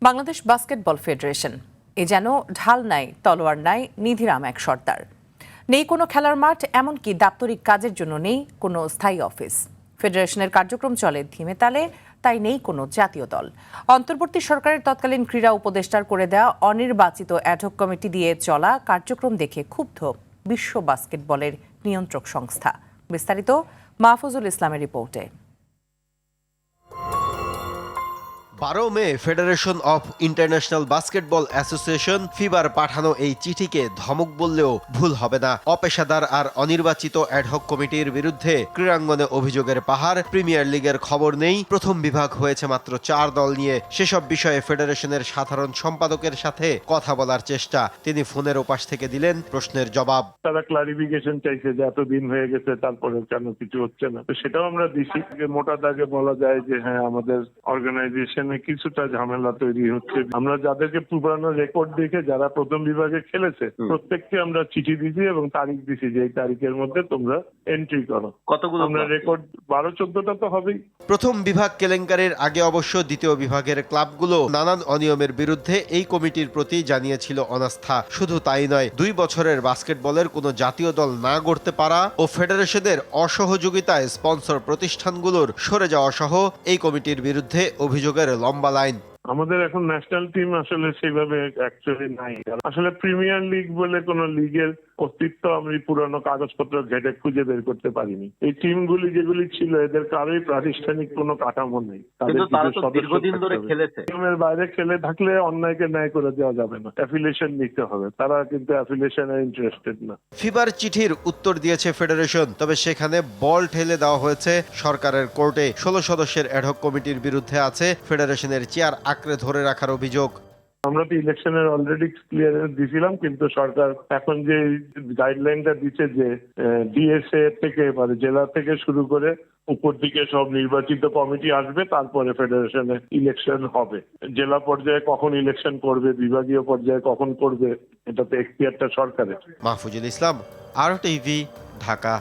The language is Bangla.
বাংলাদেশ বাস্কেটবল ফেডারেশন এ যেন ঢাল নাই তলোয়ার নাই নিধিরাম এক সর্দার। নেই কোনো খেলার মাঠ, এমনকি দাপ্তরিক কাজের জন্য নেই কোনো স্থায়ী অফিস। ফেডারেশনের কার্যক্রম চলে ধীমে তালে, তাই নেই কোনো জাতীয় দল। অন্তর্বর্তী সরকারের তৎকালীন ক্রীড়া উপদেষ্টার করে দেওয়া অনির্বাচিত অ্যাডহক কমিটি দিয়ে চলা কার্যক্রম দেখে ক্ষুব্ধ বিশ্ব বাস্কেটবলের নিয়ন্ত্রক সংস্থা। বিস্তারিত মাহফুজুল ইসলামের রিপোর্টে। 12 May federation of international basketball association ফিবার পাঠানো এই চিঠিকে ধমক বললেও ভুল হবে না। অপেশাদার আর অনির্বাচিত অ্যাডহক কমিটির বিরুদ্ধে ক্রীড়াঙ্গনে অভিযোগের পাহাড়। প্রিমিয়ার লিগের খবর নেই, প্রথম বিভাগ হয়েছে মাত্র 4 দল নিয়ে। সেসব বিষয়ে ফেডারেশনের সাধারণ সম্পাদকের সাথে কথা বলার চেষ্টা। তিনি ফোনের ওপাশ থেকে দিলেন প্রশ্নের জবাব। তারা ক্লারিফিকেশন চাইছে যে এতদিন হয়ে গেছে, তারপরে কেন কিছু হচ্ছে না। তো সেটাও আমরা দিছি। মোটা দাগে বলা যায় যে হ্যাঁ, আমাদের অর্গানাইজেশনে কিছুটা ঝামেলা তৈরি হচ্ছে। আমরা যাদেরকে পুরানো রেকর্ড দেখে যারা প্রথম বিভাগে খেলেছে প্রত্যেককে আমরা চিঠি দিছি এবং তারিখ দিছি যে এই তারিখের মধ্যে তোমরা এন্ট্রি করো। কতগুলো আমরা রেকর্ড 12-14টা তো হবেই। প্রথম বিভাগ কেলেঙ্কারির আগে অবশ্য দ্বিতীয় বিভাগের ক্লাবগুলো নানান অনিয়মের বিরুদ্ধে এই কমিটির প্রতি জানিয়েছিল অনাস্থা। শুধু তাই নয়, 2 বছরের বাস্কেটবলের কোনো জাতীয় দল না গড়তে পারা ও ফেডারেশনের অসহযোগিতায় স্পন্সর প্রতিষ্ঠানগুলোর সরে যাওয়া সহ এই কমিটির বিরুদ্ধে অভিযোগের লম্বা লাইন। আমাদের এখন ন্যাশনাল টিম আসলে সেইভাবে অ্যাকচুয়ালি নাই। আসলে প্রিমিয়ার লিগ বলে কোন লিগের অস্তিত্ব আমি পুরনো কাগজপত্র ঘেটে খুঁজে বের করতে পারিনি। এই টিমগুলি যেগুলি ছিল এদের কারোই প্রাতিষ্ঠানিক কোনো কাঠামো নেই। দীর্ঘদিন ধরে খেলেছে। টিমের বাইরে খেলে থাকলে অন্যায়কে ন্যায় করে দেওয়া যাবে না, অ্যাফিলিয়েশন নিতে হবে। তারা কিন্তু অ্যাফিলিয়েশনে ইন্টারেস্টেড না। ফিবার চিঠির উত্তর দিয়েছে ফেডারেশন, তবে সেখানে বল ঠেলে দেওয়া হয়েছে সরকারের কোর্টে। 16 সদস্যের অ্যাডহক কমিটির বিরুদ্ধে আছে ফেডারেশনের চেয়ার আঁকড়ে ধরে রাখার অভিযোগ। আমরা তো ইলেকশনের অলরেডি ক্লিয়ারেন্স দিয়েছিলাম, কিন্তু সরকার এখন যে গাইডলাইনটা দিচ্ছে যে ডিএসএ থেকে মানে জেলা থেকে শুরু করে উপর দিকে সব নির্বাচিত কমিটি আসবে, তারপরে ফেডারেশনে ইলেকশন হবে। জেলা পর্যায়ে কখন ইলেকশন করবে, বিভাগীয় পর্যায়ে কখন করবে, এটা তো এখতিয়ারটা সরকারের। মাহফুজুল ইসলাম, RTV, ঢাকা।